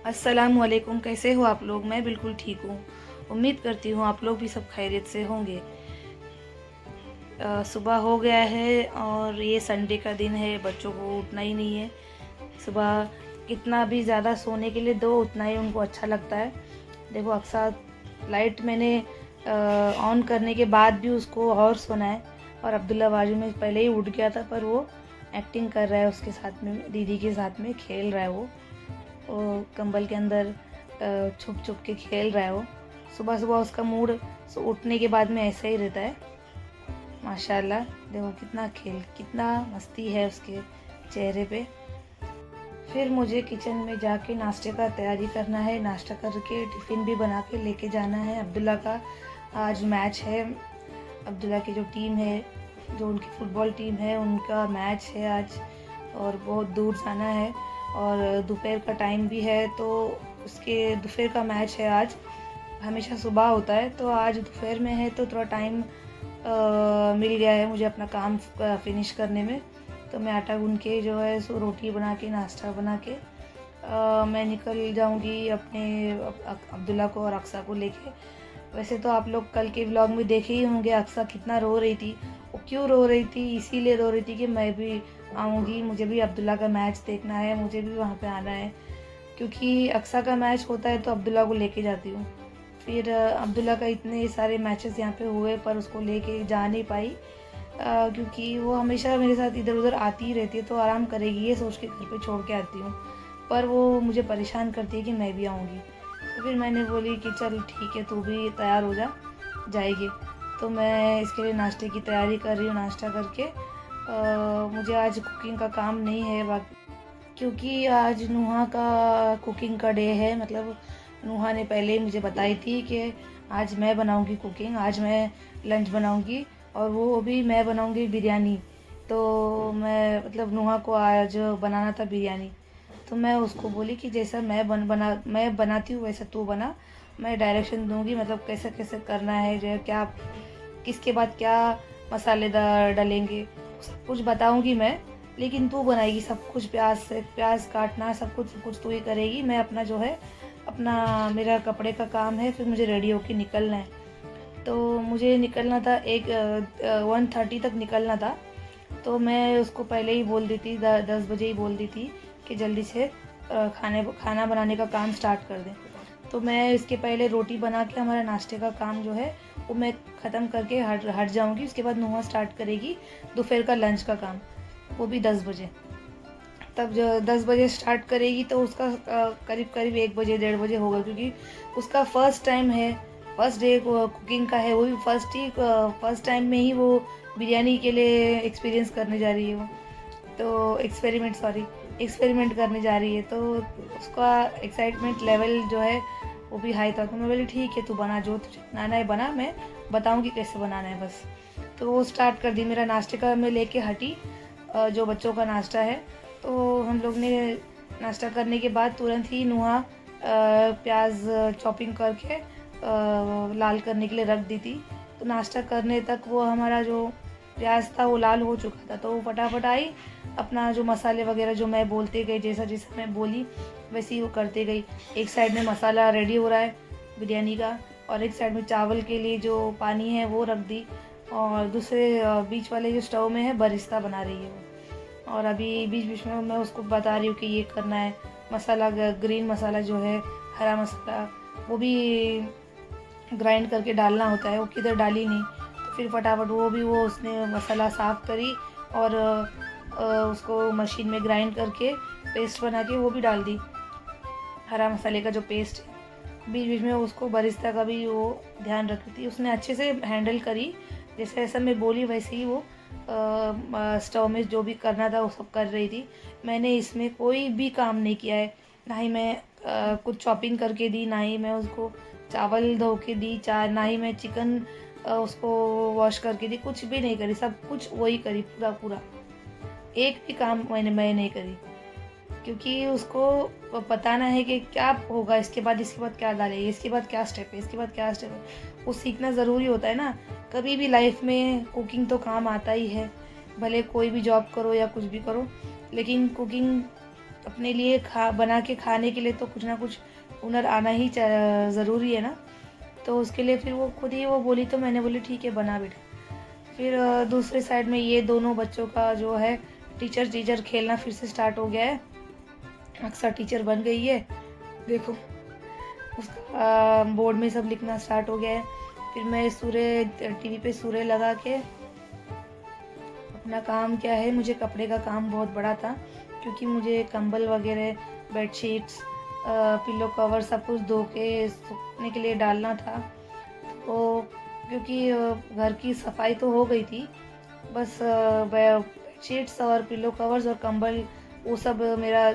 अस्सलामुअलैकुम, कैसे हो आप लोग। मैं बिल्कुल ठीक हूँ। उम्मीद करती हूँ आप लोग भी सब खैरियत से होंगे। सुबह हो गया है और ये संडे का दिन है, बच्चों को उठना ही नहीं है। सुबह कितना भी ज़्यादा सोने के लिए दो, उतना ही उनको अच्छा लगता है। देखो अक्सर लाइट मैंने ऑन करने के बाद भी उसको और सोना है। और अब्दुल्ला बाजू में पहले ही उठ गया था, पर वो एक्टिंग कर रहा है, उसके साथ में दीदी के साथ में खेल रहा है। वो कंबल के अंदर छुप छुप के खेल रहा है। वो सुबह सुबह उसका मूड उठने के बाद में ऐसा ही रहता है। माशाल्लाह, देखो कितना मस्ती है उसके चेहरे पे। फिर मुझे किचन में जाके नाश्ते का तैयारी करना है। नाश्ता करके टिफ़िन भी बना के लेके जाना है। अब्दुल्ला का आज मैच है। अब्दुल्ला की जो टीम है, जो उनकी फ़ुटबॉल टीम है, उनका मैच है आज और बहुत दूर जाना है। और दोपहर का टाइम भी है, तो उसके दोपहर का मैच है आज। हमेशा सुबह होता है, तो आज दोपहर में है, तो थोड़ा टाइम मिल गया है मुझे अपना काम फिनिश करने में। तो मैं आटा गूँध के जो है सो रोटी बना के, नाश्ता बना के मैं निकल जाऊंगी अपने अब्दुल्ला को और अक्सा को लेके। वैसे तो आप लोग कल के व्लॉग में देखे ही होंगे अक्सा कितना रो रही थी। वो क्यों रो रही थी? इसीलिए रो रही थी कि मैं भी आऊँगी, मुझे भी अब्दुल्ला का मैच देखना है, मुझे भी वहाँ पे आना है। क्योंकि अक्सा का मैच होता है तो अब्दुल्ला को लेके जाती हूँ। फिर अब्दुल्ला का इतने सारे मैचेस यहाँ पे हुए, पर उसको लेके जा नहीं पाई क्योंकि वो हमेशा मेरे साथ इधर उधर आती ही रहती है, तो आराम करेगी ये सोच के घर पे छोड़ के आती हूँ। पर वो मुझे परेशान करती है कि मैं भी आऊँगी। तो फिर मैंने बोली कि चल ठीक है, तू भी तैयार हो जा, जाएगी। तो मैं इसके लिए नाश्ते की तैयारी कर रही हूँ। नाश्ता करके मुझे आज कुकिंग का काम नहीं है बाकी, क्योंकि आज नुहा का कुकिंग का डे है। मतलब नुहा ने पहले ही मुझे बताई थी कि आज मैं बनाऊंगी कुकिंग, आज मैं लंच बनाऊंगी और वो भी मैं बनाऊंगी बिरयानी। तो मतलब नुहा को आज बनाना था बिरयानी। तो मैं उसको बोली कि जैसा मैं बनाती हूँ वैसा तू बना। मैं डायरेक्शन दूंगी, मतलब कैसे कैसे करना है, जो है क्या, किसके बाद क्या मसाले डालेंगे, सब कुछ बताऊंगी मैं। लेकिन तू बनाएगी सब कुछ, प्याज काटना सब कुछ तू ही करेगी। मैं अपना जो है अपना मेरा कपड़े का काम है, फिर मुझे रेडी होके निकलना है। तो मुझे निकलना था 1:30 तक निकलना था। तो मैं उसको पहले ही बोल दी थी, 10 बजे ही बोल दी थी कि जल्दी से खाना बनाने का काम स्टार्ट कर दें। तो मैं इसके पहले रोटी बना के हमारा नाश्ते का काम जो है वो मैं ख़त्म करके हट जाऊँगी। उसके बाद नुहा स्टार्ट करेगी दोपहर का लंच का काम, वो भी 10 बजे। तब जो 10 बजे स्टार्ट करेगी तो उसका करीब करीब 1 बजे 1:30 बजे होगा, क्योंकि उसका फर्स्ट टाइम है, फर्स्ट डे कुकिंग का है। वो भी फर्स्ट टाइम में ही वो बिरयानी के लिए एक्सपीरियंस करने जा रही है। वो तो एक्सपेरिमेंट करने जा रही है, तो उसका एक्साइटमेंट लेवल जो है वो भी हाई था। तो मैं बोली ठीक है, तू बना, जो तुझे बनाना है बना, मैं बताऊंगी कैसे बनाना है बस। तो वो स्टार्ट कर दी। मेरा नाश्ते का मैं लेके हटी, जो बच्चों का नाश्ता है। तो हम लोग ने नाश्ता करने के बाद तुरंत ही नुहा प्याज चॉपिंग करके लाल करने के लिए रख दी थी। तो नाश्ता करने तक वो हमारा जो प्याज था वो लाल हो चुका था। तो वो फटाफट आई, अपना जो मसाले वगैरह जो मैं बोलते गई, जैसा जैसा मैं बोली वैसे ही वो करते गई। एक साइड में मसाला रेडी हो रहा है बिरयानी का, और एक साइड में चावल के लिए जो पानी है वो रख दी, और दूसरे बीच वाले जो स्टोव में है बरिस्ता बना रही है वो। और अभी बीच बीच में मैं उसको बता रही हूँ कि ये करना है। मसाला, ग्रीन मसाला जो है, हरा मसाला, वो भी ग्राइंड करके डालना होता है, वो किधर डाली नहीं। तो फिर फटाफट वो उसने मसाला साफ़ करी और उसको मशीन में ग्राइंड करके पेस्ट बना के वो भी डाल दी, हरा मसाले का जो पेस्ट है। बीच बीच में उसको बरिस्ता का भी वो ध्यान रखी थी, उसने अच्छे से हैंडल करी। जैसे ऐसा मैं बोली वैसे ही वो स्टोव में जो भी करना था वो सब कर रही थी। मैंने इसमें कोई भी काम नहीं किया है, ना ही मैं कुछ चॉपिंग करके दी, ना ही मैं उसको चावल धो के दी, ना ही मैं चिकन उसको वॉश करके दी, कुछ भी नहीं करी। सब कुछ वही करी, पूरा पूरा एक भी काम मैं नहीं करी। क्योंकि उसको बताना है कि क्या होगा, इसके बाद क्या डालेगी, इसके बाद क्या स्टेप है, इसके बाद क्या स्टेप है, वो सीखना ज़रूरी होता है ना। कभी भी लाइफ में कुकिंग तो काम आता ही है, भले कोई भी जॉब करो या कुछ भी करो, लेकिन कुकिंग अपने लिए बना के खाने के लिए तो कुछ ना कुछ हुनर आना ही ज़रूरी है ना। तो उसके लिए फिर वो खुद ही वो बोली तो मैंने बोली ठीक है बना बेटा। फिर दूसरे साइड में ये दोनों बच्चों का जो है टीचर टीचर खेलना फिर से स्टार्ट हो गया है। अक्सर टीचर बन गई है, देखो उसका बोर्ड में सब लिखना स्टार्ट हो गया है। फिर मैं सूर्य टीवी पे सूर्य लगा के अपना काम क्या है, मुझे कपड़े का काम बहुत बड़ा था क्योंकि मुझे कंबल वगैरह, बेडशीट्स, पिलो कवर सब कुछ धो के सूखने के लिए डालना था। तो क्योंकि घर की सफाई तो हो गई थी, बस बेडशीट्स और पिलो कवर्स और कंबल वो सब मेरा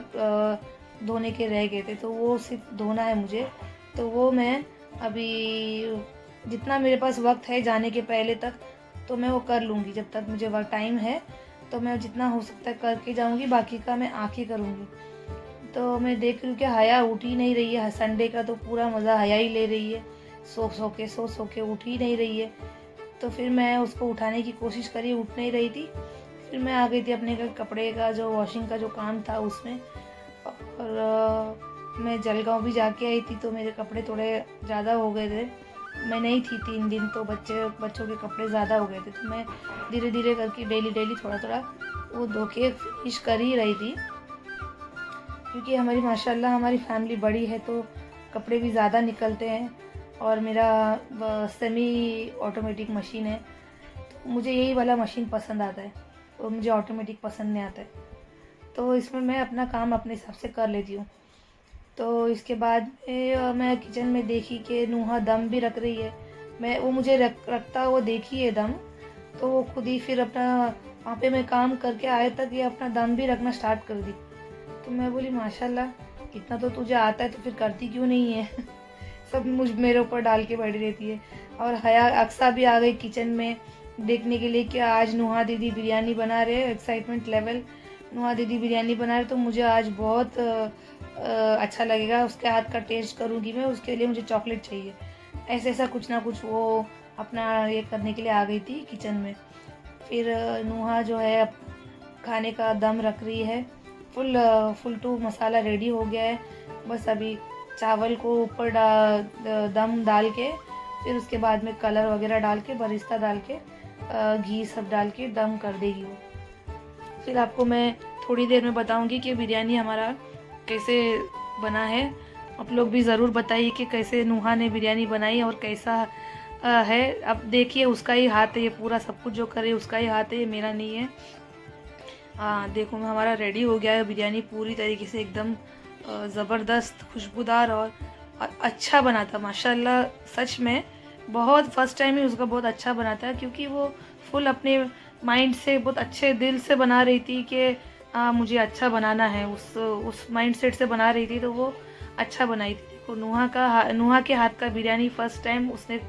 धोने के रह गए थे, तो वो सिर्फ धोना है मुझे। तो वो मैं अभी जितना मेरे पास वक्त है जाने के पहले तक तो मैं वो कर लूँगी। जब तक मुझे वक्त टाइम है तो मैं जितना हो सकता है करके जाऊँगी, बाकी का मैं आके करूँगी। तो मैं देख रही हूँ कि हया उठ ही नहीं रही है। संडे का तो पूरा मज़ा हया ही ले रही है, सो सो के उठ ही नहीं रही है। तो फिर मैं उसको उठाने की कोशिश करी, उठ नहीं रही थी। फिर मैं आ गई थी अपने कपड़े का जो वॉशिंग का जो काम था उसमें। और मैं जलगांव भी जाके आई थी तो मेरे कपड़े थोड़े ज़्यादा हो गए थे। मैं नहीं थी 3 दिन तो बच्चों के कपड़े ज़्यादा हो गए थे, तो मैं धीरे धीरे करके डेली थोड़ा वो धो के फिनिश कर ही रही थी। क्योंकि हमारी माशाल्लाह हमारी फैमिली बड़ी है तो कपड़े भी ज़्यादा निकलते हैं। और मेरा सेमी ऑटोमेटिक मशीन है, तो मुझे यही वाला मशीन पसंद आता है और मुझे ऑटोमेटिक पसंद नहीं आता है। तो इसमें मैं अपना काम अपने हिसाब से कर लेती हूँ। तो इसके बाद मैं किचन में देखी कि नूहा दम भी रख रही है। मैं वो मुझे रखता हुआ देखी है दम, तो वो खुद ही फिर अपना वहाँ पे मैं काम करके आए तक ये अपना दम भी रखना स्टार्ट कर दी। तो मैं बोली माशाल्लाह इतना तो तुझे आता है तो फिर करती क्यों नहीं है सब मेरे ऊपर डाल के बैठी रहती है। और हया अक्सा भी आ गई किचन में देखने के लिए कि आज नुहा दीदी बिरयानी बना रहे हैं। एक्साइटमेंट लेवल, नुहा दीदी बिरयानी बना रहे तो मुझे आज बहुत अच्छा लगेगा, उसके हाथ का टेस्ट करूँगी मैं, उसके लिए मुझे चॉकलेट चाहिए। ऐसा कुछ ना कुछ वो अपना ये करने के लिए आ गई थी किचन में। फिर नुहा जो है खाने का दम रख रही है। फुल टू मसाला रेडी हो गया है। बस अभी चावल को ऊपर दम डाल के फिर उसके बाद में कलर वगैरह डाल के, बरिस्ता डाल के, घी सब डाल के दम कर देगी वो। फिर आपको मैं थोड़ी देर में बताऊंगी कि बिरयानी हमारा कैसे बना है। आप लोग भी ज़रूर बताइए कि कैसे नुहा ने बिरयानी बनाई और कैसा है। अब देखिए उसका ही हाथ है, ये पूरा सब कुछ जो करे उसका ही हाथ है, ये मेरा नहीं है। देखो हमारा रेडी हो गया है बिरयानी पूरी तरीके से, एकदम ज़बरदस्त खुशबूदार और अच्छा बना था माशाल्लाह। सच में बहुत फर्स्ट टाइम ही उसका बहुत अच्छा बना था, क्योंकि वो फुल अपने माइंड से बहुत अच्छे दिल से बना रही थी कि मुझे अच्छा बनाना है, उस माइंड सेट से बना रही थी, तो वो अच्छा बनाई थी। देखो नुहा के हाथ का बिरयानी फर्स्ट टाइम उसने,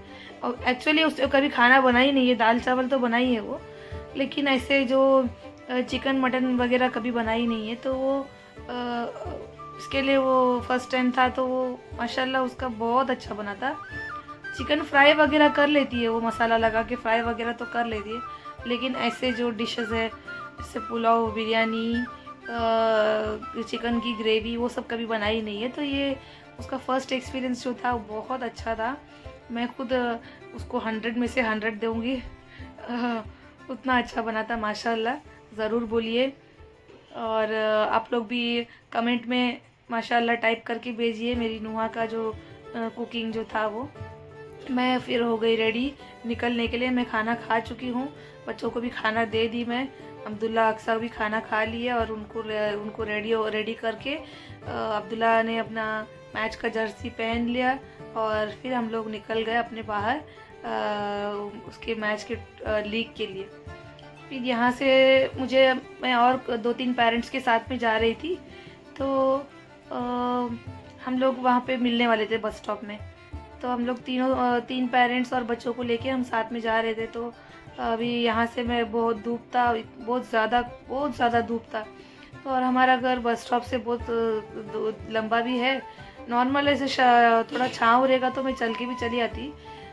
और एक्चुअली उसने कभी खाना बनाई नहीं है, दाल चावल तो बनाई है वो, लेकिन ऐसे जो चिकन मटन वगैरह कभी बनाई नहीं है, तो वो इसके लिए वो फर्स्ट टाइम था, तो वो माशाल्लाह उसका बहुत अच्छा बना था। चिकन फ्राई वगैरह कर लेती है वो, मसाला लगा के फ्राई वगैरह तो कर लेती है, लेकिन ऐसे जो डिशेस है जैसे पुलाव, बिरयानी, चिकन की ग्रेवी, वो सब कभी बनाई नहीं है। तो ये उसका फर्स्ट एक्सपीरियंस जो था वो बहुत अच्छा था। मैं खुद उसको 100 में से 100 दूँगी, उतना अच्छा बना था माशाल्लाह। ज़रूर बोलिए, और आप लोग भी कमेंट में माशाल्लाह टाइप करके भेजिए मेरी नुहा का जो कुकिंग जो था वो। मैं फिर हो गई रेडी निकलने के लिए। मैं खाना खा चुकी हूँ, बच्चों को भी खाना दे दी मैं। अब्दुल्ला अक्सा भी खाना खा लिए और उनको रेडी करके अब्दुल्ला ने अपना मैच का जर्सी पहन लिया और फिर हम लोग निकल गए अपने बाहर उसके मैच के लीग के लिए। फिर यहाँ से मैं और 2-3 पेरेंट्स के साथ में जा रही थी, तो हम लोग वहाँ पे मिलने वाले थे बस स्टॉप में। तो हम लोग 3 पेरेंट्स और बच्चों को लेके हम साथ में जा रहे थे। तो अभी यहाँ से मैं बहुत धूप था, बहुत ज़्यादा धूप था। तो और हमारा घर बस स्टॉप से बहुत लंबा भी है। नॉर्मल ऐसे थोड़ा छाँव रहेगा तो मैं चल के भी चली आती,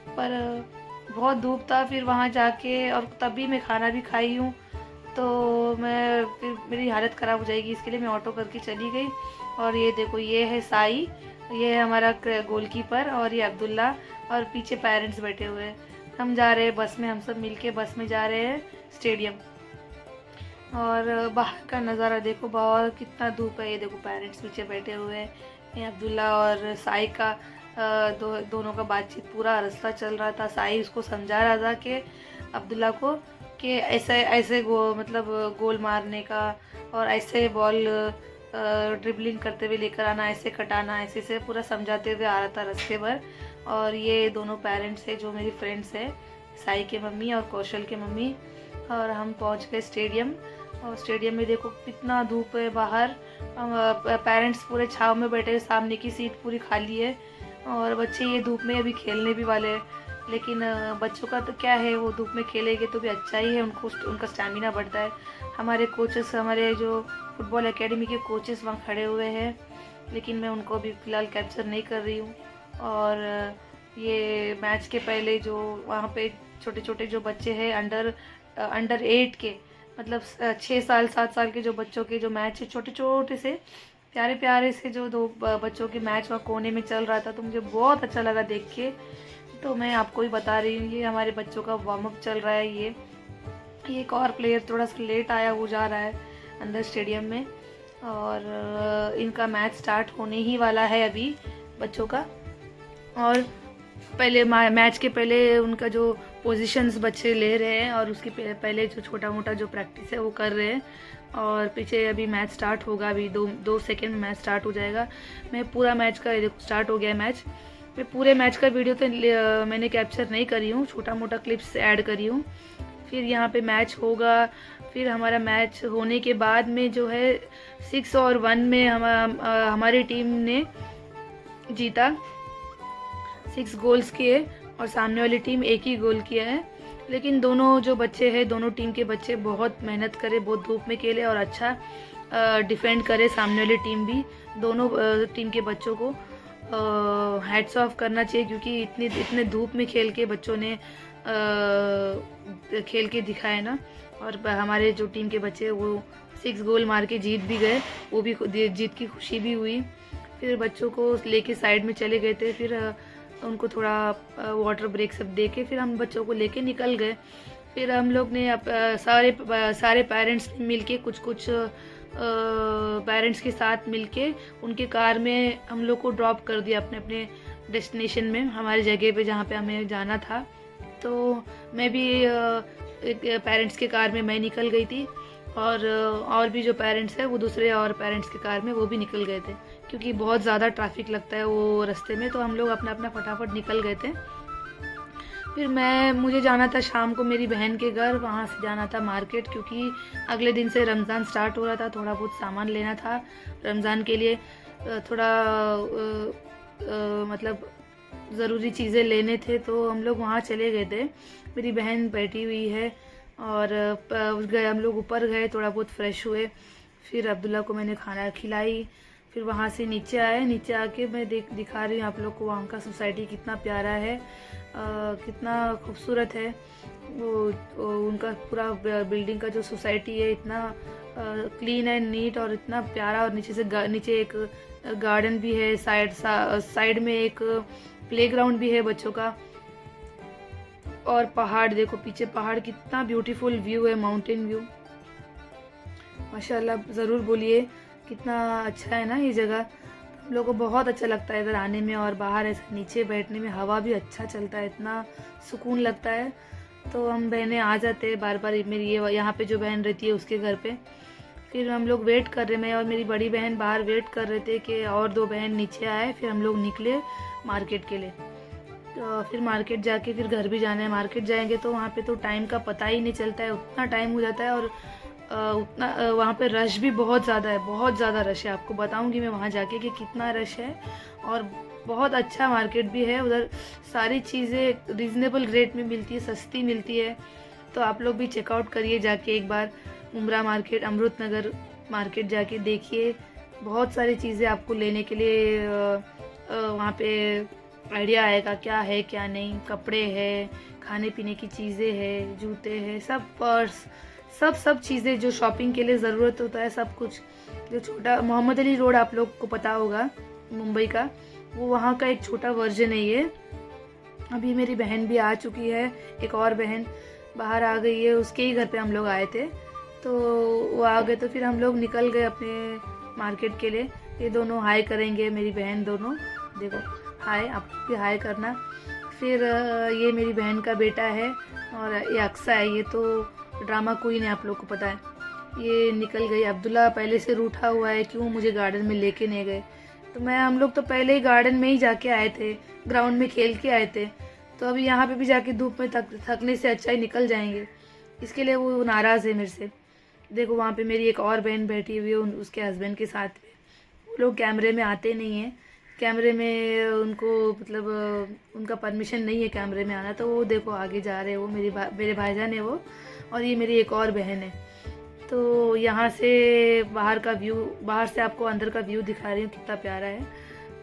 पर बहुत धूप था। फिर वहाँ जाके और तभी मैं खाना भी खाई हूँ, तो मैं फिर मेरी हालत ख़राब हो जाएगी, इसके लिए मैं ऑटो करके चली गई। और ये देखो, ये है साई, ये है हमारा गोलकीपर, और ये अब्दुल्ला, और पीछे पेरेंट्स बैठे हुए हैं। हम जा रहे हैं बस में, हम सब मिलके बस में जा रहे हैं स्टेडियम। और बाहर का नज़ारा देखो, बाहर कितना धूप है। ये देखो पेरेंट्स पीछे बैठे हुए हैं। ये अब्दुल्ला और साई का दोनों का बातचीत पूरा रास्ता चल रहा था। साई उसको समझा रहा था कि अब्दुल्ला को कि ऐसे ऐसे मतलब गोल मारने का, और ऐसे बॉल ड्रिबलिंग करते हुए लेकर आना, ऐसे कटाना, ऐसे से पूरा समझाते हुए आ रहा था रास्ते भर। और ये दोनों पेरेंट्स हैं जो मेरी फ्रेंड्स है, साई के मम्मी और कौशल के मम्मी। और हम पहुंच गए स्टेडियम। और स्टेडियम में देखो कितना धूप है बाहर। पेरेंट्स पूरे छाँव में बैठे हैं, सामने की सीट पूरी खाली है। और बच्चे ये धूप में अभी खेलने भी वाले हैं, लेकिन बच्चों का तो क्या है, वो धूप में खेलेंगे तो भी अच्छा ही है, उनको उनका स्टैमिना बढ़ता है। हमारे कोचेस, हमारे जो फुटबॉल एकेडमी के कोचेस वहाँ खड़े हुए हैं, लेकिन मैं उनको अभी फ़िलहाल कैप्चर नहीं कर रही हूँ। और ये मैच के पहले जो वहाँ पे छोटे छोटे जो बच्चे हैं अंडर 8 के, मतलब 6 साल 7 साल के जो बच्चों के जो मैच है, छोटे छोटे से प्यारे प्यारे से जो दो बच्चों के मैच वहाँ कोने में चल रहा था, तो मुझे बहुत अच्छा लगा देख के। तो मैं आपको ही बता रही हूँ, ये हमारे बच्चों का वार्म अप चल रहा है। ये एक और प्लेयर थोड़ा सा लेट आया, वो जा रहा है अंदर स्टेडियम में। और इनका मैच स्टार्ट होने ही वाला है अभी बच्चों का। और पहले मैच के पहले उनका जो पोजीशंस बच्चे ले रहे हैं, और उसके पहले जो छोटा मोटा जो प्रैक्टिस है वो कर रहे हैं। और पीछे अभी मैच स्टार्ट होगा, अभी दो सेकेंड में मैच स्टार्ट हो जाएगा। मैं पूरा मैच का, देखो स्टार्ट हो गया मैच। मैं पूरे मैच का वीडियो तो मैंने कैप्चर नहीं करी हूँ, छोटा मोटा क्लिप्स ऐड करी हूँ। फिर यहाँ पे मैच होगा। फिर हमारा मैच होने के बाद में जो है 6-1 में हमारी टीम ने जीता, 6 गोल्स किए, और सामने वाली टीम एक ही गोल किया है। लेकिन दोनों जो बच्चे हैं, दोनों टीम के बच्चे बहुत मेहनत करे, बहुत धूप में खेले और अच्छा डिफेंड करे सामने वाली टीम भी। दोनों टीम के बच्चों को हैट्स ऑफ करना चाहिए, क्योंकि इतने धूप में खेल के बच्चों ने खेल के दिखाए ना। और हमारे जो टीम के बच्चे वो 6 गोल मार के जीत भी गए, वो भी जीत की खुशी भी हुई। फिर बच्चों को लेके साइड में चले गए थे, फिर उनको थोड़ा वाटर ब्रेक सब दे के फिर हम बच्चों को लेके निकल गए। फिर हम लोग ने सारे पेरेंट्स ने मिलके कुछ पेरेंट्स के साथ मिलके उनके कार में हम लोग को ड्रॉप कर दिया अपने अपने डेस्टिनेशन में, हमारी जगह पे जहाँ पे हमें जाना था। तो मैं भी एक पेरेंट्स के कार में मैं निकल गई थी, और भी जो पेरेंट्स हैं वो दूसरे और पेरेंट्स के कार में वो भी निकल गए थे, क्योंकि बहुत ज़्यादा ट्रैफिक लगता है वो रास्ते में। तो हम लोग अपना अपना फटाफट निकल गए थे। फिर मुझे जाना था शाम को मेरी बहन के घर, वहाँ से जाना था मार्केट, क्योंकि अगले दिन से रमज़ान स्टार्ट हो रहा था। थोड़ा बहुत सामान लेना था रमज़ान के लिए, थोड़ा मतलब ज़रूरी चीज़ें लेने थे, तो हम लोग वहाँ चले गए थे। मेरी बहन बैठी हुई है, और हम लोग ऊपर गए, थोड़ा बहुत फ्रेश हुए। फिर अब्दुल्ला को मैंने खाना खिलाई। फिर वहाँ से नीचे आए, नीचे आके मैं दिखा रही हूँ आप लोग को वहाँ का सोसाइटी कितना प्यारा है, कितना खूबसूरत है। वो उनका पूरा बिल्डिंग का जो सोसाइटी है इतना क्लीन एंड नीट और इतना प्यारा। और नीचे एक गार्डन भी है, साइड में एक प्लेग्राउंड भी है बच्चों का। और पहाड़ देखो, पीछे पहाड़, कितना ब्यूटीफुल व्यू है, माउंटेन व्यू। माशाल्लाह, ज़रूर बोलिए कितना अच्छा है ना ये जगह। हम लोग को बहुत अच्छा लगता है इधर आने में, और बाहर ऐसे नीचे बैठने में हवा भी अच्छा चलता है, इतना सुकून लगता है। तो हम बहनें आ जाते हैं बार बार, मेरी ये यहाँ पे जो बहन रहती है उसके घर पे। फिर हम लोग वेट कर रहे, मैं और मेरी बड़ी बहन बाहर वेट कर रहे थे कि और 2 बहन नीचे आए। फिर हम लोग निकले मार्केट के लिए। तो फिर मार्केट जाके फिर घर भी जाना है। मार्केट जाएंगे तो वहाँ पे तो टाइम का पता ही नहीं चलता है, उतना टाइम हो जाता है। और उतना वहाँ पे रश भी बहुत ज़्यादा है, बहुत ज़्यादा रश है। आपको बताऊँगी मैं वहाँ जाके कि कितना रश है। और बहुत अच्छा मार्केट भी है उधर, सारी चीज़ें रिजनेबल रेट में मिलती है, सस्ती मिलती है। तो आप लोग भी चेकआउट करिए जाके एक बार, उमरा मार्केट, अमृत नगर मार्केट जाके देखिए। बहुत सारी चीज़ें आपको लेने के लिए वहाँ पे आइडिया आएगा क्या है क्या नहीं। कपड़े है, खाने पीने की चीज़ें है, जूते हैं, सब पर्स, सब चीज़ें जो शॉपिंग के लिए ज़रूरत होता है, सब कुछ। जो छोटा मोहम्मद अली रोड आप लोग को पता होगा मुंबई का, वो वहाँ का एक छोटा वर्जन है ये। अभी मेरी बहन भी आ चुकी है, एक और बहन बाहर आ गई है, उसके ही घर पे हम लोग आए थे, तो वो आ गए तो फिर हम लोग निकल गए अपने मार्केट के लिए। ये दोनों हाय करेंगे, मेरी बहन दोनों, देखो हाय, आप भी हाय करना। फिर ये मेरी बहन का बेटा है और ये अक्सा है, ये तो ड्रामा क्वीन है, आप लोग को पता है। ये निकल गई। अब्दुल्ला पहले से रूठा हुआ है, क्यों मुझे गार्डन में लेके नहीं गए। तो हम लोग तो पहले ही गार्डन में ही जाके आए थे, ग्राउंड में खेल के आए थे, तो अभी यहाँ पे भी जाके धूप में थकने से अच्छा ही निकल जाएंगे, इसके लिए वो नाराज़ है मेरे से। देखो वहाँ पे मेरी एक और बहन बैठी हुई है उसके हस्बैंड के साथ में। वो लोग कैमरे में आते नहीं हैं, कैमरे में उनको मतलब उनका परमिशन नहीं है कैमरे में आना, तो वो देखो आगे जा रहे हैं, वो मेरे भाईजान है वो, और ये मेरी एक और बहन है। तो यहाँ से बाहर का व्यू, बाहर से आपको अंदर का व्यू दिखा रही हूँ, कितना प्यारा है।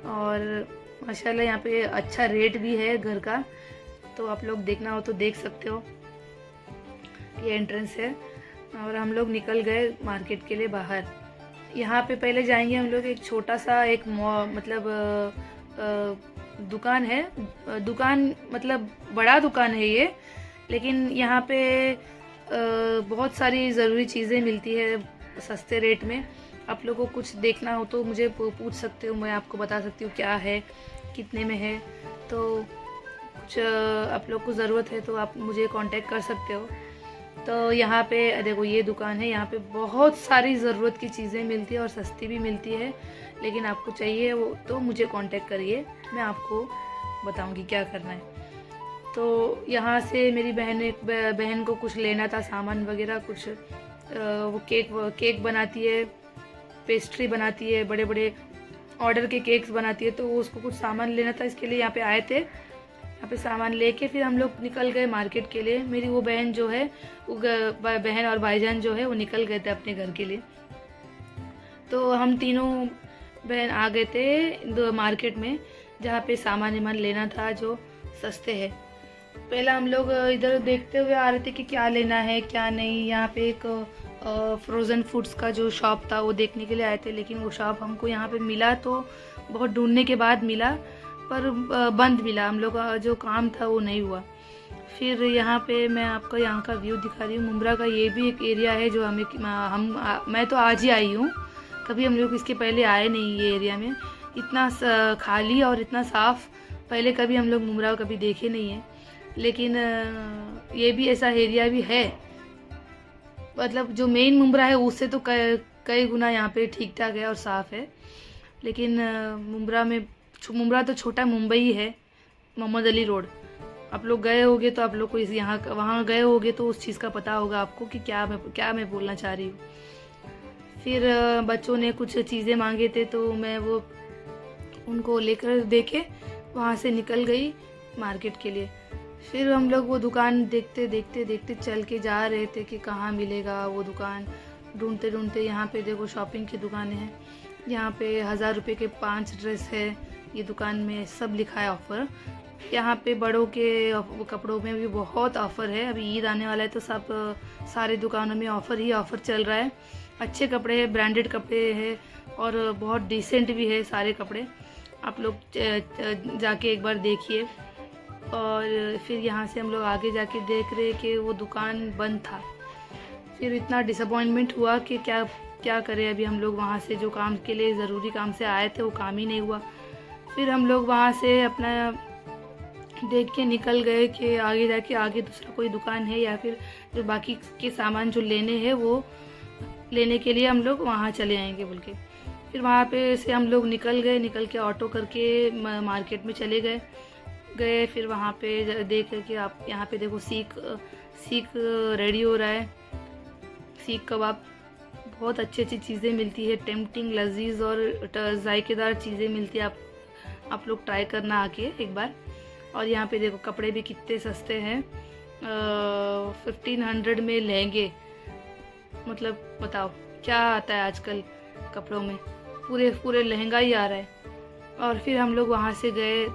और माशाल्लाह यहाँ पे अच्छा रेट भी है घर का, तो आप लोग देखना हो तो देख सकते हो। ये एंट्रेंस है और हम लोग निकल गए मार्केट के लिए बाहर। यहाँ पे पहले जाएंगे हम लोग, एक छोटा सा एक मतलब दुकान है, दुकान मतलब बड़ा दुकान है ये, लेकिन यहाँ पे बहुत सारी ज़रूरी चीज़ें मिलती है सस्ते रेट में। आप लोगों को कुछ देखना हो तो मुझे पूछ सकते हो, मैं आपको बता सकती हूँ क्या है, कितने में है। तो कुछ आप लोग को ज़रूरत है तो आप मुझे कांटेक्ट कर सकते हो। तो यहाँ पे देखो ये दुकान है, यहाँ पे बहुत सारी ज़रूरत की चीज़ें मिलती है और सस्ती भी मिलती है, लेकिन आपको चाहिए वो तो मुझे कांटेक्ट करिए, मैं आपको बताऊँगी क्या करना है। तो यहाँ से मेरी बहन को कुछ लेना था, सामान वगैरह कुछ, वो केक बनाती है, पेस्ट्री बनाती है, बड़े बड़े ऑर्डर के केक्स बनाती है, तो वो उसको कुछ सामान लेना था, इसके लिए यहाँ पे आए थे। यहाँ पे सामान लेके फिर हम लोग निकल गए मार्केट के लिए। मेरी वो बहन जो है, वो बहन और भाईजान जो है वो निकल गए थे अपने घर के लिए, तो हम तीनों बहन आ गए थे मार्केट में, जहाँ पे सामान लेना था जो सस्ते है। पहले हम लोग इधर देखते हुए आ रहे थे कि क्या लेना है क्या नहीं। यहाँ पे एक फ्रोज़न फूड्स का जो शॉप था वो देखने के लिए आए थे, लेकिन वो शॉप हमको यहाँ पे मिला तो बहुत ढूंढने के बाद मिला, पर बंद मिला, हम लोग का जो काम था वो नहीं हुआ। फिर यहाँ पे मैं आपको यहाँ का व्यू दिखा रही हूँ। मुंब्रा का ये भी एक एरिया है जो मैं तो आज ही आई हूँ, कभी हम लोग इसके पहले आए नहीं ये एरिया में। इतना खाली और इतना साफ़ पहले कभी हम लोग मुंब्रा कभी देखे नहीं है, लेकिन ये भी ऐसा एरिया भी है, मतलब जो मेन मुंब्रा है उससे तो कई गुना यहाँ पे ठीक ठाक है और साफ़ है। लेकिन मुंब्रा तो छोटा मुंबई ही है, मोहम्मद अली रोड। आप लोग गए होगे तो आप लोग को यहाँ वहाँ गए होगे तो उस चीज़ का पता होगा आपको कि क्या मैं बोलना चाह रही हूँ। फिर बच्चों ने कुछ चीज़ें मांगे थे तो मैं वो उनको लेकर देके वहाँ से निकल गई मार्केट के लिए। फिर हम लोग वो दुकान देखते चल के जा रहे थे कि कहाँ मिलेगा वो दुकान। ढूंढते ढूंढते यहाँ पे देखो शॉपिंग की दुकानें हैं, यहाँ पे 1000 रुपये के 5 ड्रेस है। ये दुकान में सब लिखा है ऑफ़र। यहाँ पे बड़ों के कपड़ों में भी बहुत ऑफ़र है, अभी ईद आने वाला है तो सारे दुकानों में ऑफ़र ही ऑफ़र चल रहा है। अच्छे कपड़े हैं, ब्रांडेड कपड़े हैं और बहुत डिसेंट भी है सारे कपड़े। आप लोग जाके एक बार देखिए। और फिर यहाँ से हम लोग आगे जाके देख रहे कि वो दुकान बंद था। फिर इतना डिसअपॉइंटमेंट हुआ कि क्या करें। अभी हम लोग वहाँ से जो काम के लिए ज़रूरी काम से आए थे वो काम ही नहीं हुआ। फिर हम लोग वहाँ से अपना देख के निकल गए कि आगे जाके आगे दूसरा कोई दुकान है या फिर जो बाकी के सामान जो लेने हैं वो लेने के लिए हम लोग वहाँ चले आएंगे बोल के। फिर वहाँ पे से हम लोग निकल के ऑटो करके मार्केट में चले गए। फिर वहाँ पे देख के आप यहाँ पे देखो सीख रेडी हो रहा है। सीख कबाब, बहुत अच्छी चीज़ें मिलती है, टेम्पटिंग लजीज और जायकेदार चीज़ें मिलती है। आप लोग ट्राई करना आके एक बार। और यहाँ पे देखो कपड़े भी कितने सस्ते हैं, 1500 में लहंगे। मतलब बताओ क्या आता है आजकल कपड़ों में, पूरे लहंगा ही आ रहा है। और फिर हम लोग वहाँ से गए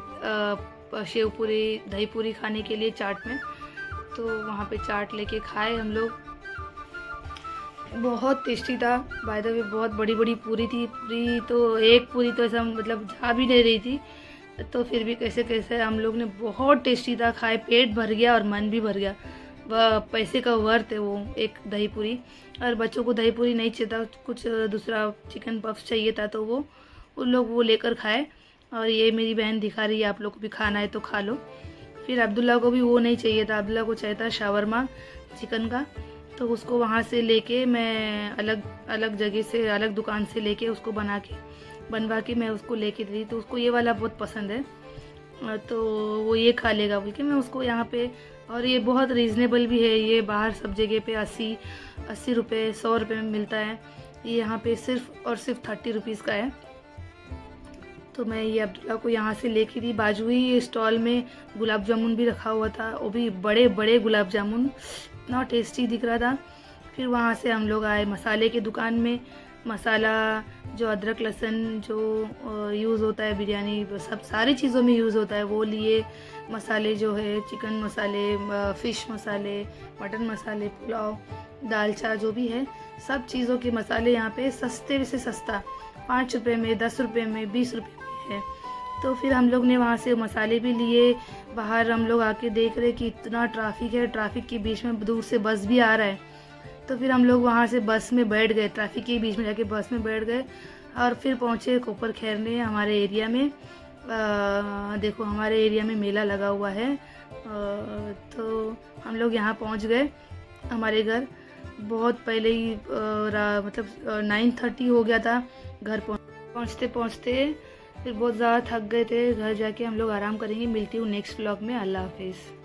शेव पूरी दही पूरी खाने के लिए चाट में, तो वहाँ पे चाट लेके खाए हम लोग। बहुत टेस्टी था। बाय द वे बहुत बड़ी बड़ी पूरी थी। पूरी तो एक पूरी तो ऐसा मतलब जा भी नहीं रही थी, तो फिर भी कैसे कैसे हम लोग ने, बहुत टेस्टी था, खाए, पेट भर गया और मन भी भर गया। वह पैसे का वर्थ है वो एक दही पूरी। और बच्चों को दही पूरी नहीं चाहिए था, कुछ दूसरा चिकन पफ चाहिए था, तो वो उन लोग वो लेकर खाए। और ये मेरी बहन दिखा रही है, आप लोग को भी खाना है तो खा लो। फिर अब्दुल्ला को भी वो नहीं चाहिए था, अब्दुल्ला को चाहिए था शावरमा चिकन का। तो उसको वहाँ से लेके मैं अलग अलग जगह से, अलग दुकान से लेके उसको बनवा के मैं उसको लेके दी। तो उसको ये वाला बहुत पसंद है, तो वो ये खा लेगा बोल के मैं उसको यहाँ पे। और ये बहुत रीज़नेबल भी है, ये बाहर सब जगह पे 80 रुपये 100 रुपये में मिलता है, ये यहाँ पे सिर्फ और सिर्फ 30 रुपीज़ का है। तो मैं ये अब्दुल्ला को यहाँ से लेके दी। बाजू ही स्टॉल में गुलाब जामुन भी रखा हुआ था, वो भी बड़े बड़े गुलाब जामुन, इतना टेस्टी दिख रहा था। फिर वहाँ से हम लोग आए मसाले की दुकान में। मसाला जो अदरक लहसुन जो यूज़ होता है बिरयानी, सब सारी चीज़ों में यूज़ होता है, वो लिए। मसाले जो है चिकन मसाले, फ़िश मसाले, मटन मसाले, पुलाव, दालचा जो भी है, सब चीज़ों के मसाले यहाँ पे सस्ते से सस्ता 5 रुपये में, 10 रुपये में, 20 रुपये में है। तो फिर हम लोग ने वहाँ से मसाले भी लिए। बाहर हम लोग आके देख रहे कि इतना ट्रैफिक है, ट्रैफिक के बीच में दूर से बस भी आ रहा है। तो फिर हम लोग वहाँ से बस में बैठ गए, ट्रैफिक के बीच में जाके बस में बैठ गए और फिर पहुँचे कोपर खैरने हमारे एरिया में। देखो हमारे एरिया में मेला लगा हुआ है। तो हम लोग यहाँ पहुँच गए हमारे घर बहुत पहले ही, मतलब 9:30 हो गया था। घर पहुँचते पहुँचते फिर बहुत ज़्यादा थक गए थे। घर जाके हम लोग आराम करेंगे। मिलती हूँ नेक्स्ट व्लॉग में। अल्लाह हाफिज़।